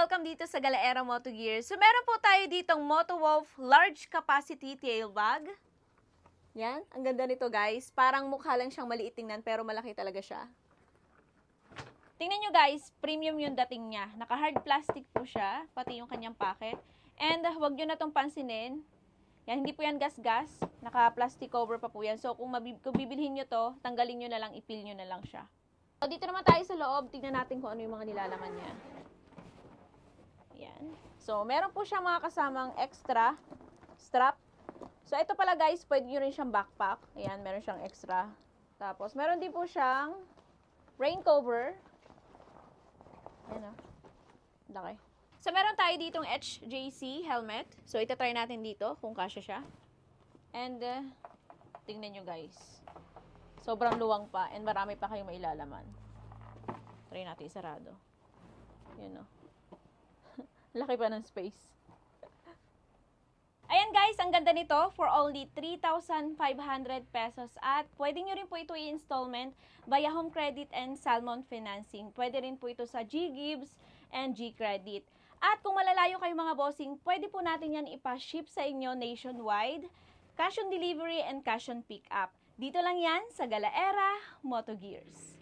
welcome dito sa Galaera Moto Gear. So meron po tayo ditong Motowolf Large Capacity Tail Bag. Yan, ang ganda nito guys. Parang mukha lang siyang maliit tingnan pero malaki talaga siya. Tingnan nyo guys, premium yung dating niya. Naka-hard plastic po siya, pati yung kanyang pocket. And huwag nyo na itong pansinin. Yan, hindi po yan gas-gas. Naka-plastic cover pa po yan. So kung bibilhin nyo to, tanggalin nyo na lang, ipil nyo na lang siya. So dito naman tayo sa loob, tingnan natin kung ano yung mga nilalaman niya. Yan. So meron po siyang mga kasamang extra strap. So ito pala guys, pwede nyo rin siyang backpack. Ayan, meron siyang extra. Tapos meron din po siyang rain cover. Ayan o. Laki. So meron tayo ditong HJC helmet. So itatry natin dito kung kasya siya. And tingnan nyo guys. Sobrang luwang pa and marami pa kayong mailalaman. Try natin isarado. Yan o. Laki pa ng space. Ayan guys, ang ganda nito for only 3,500 pesos at pwede nyo rin po ito i-installment via home credit and Salmon financing. Pwede rin po ito sa G-Gives and G-Credit. At kung malalayo kayo mga bossing, pwede po natin yan ipa-ship sa inyo nationwide, cash on delivery and cash on pick up. Dito lang yan sa Galaera Moto Gears.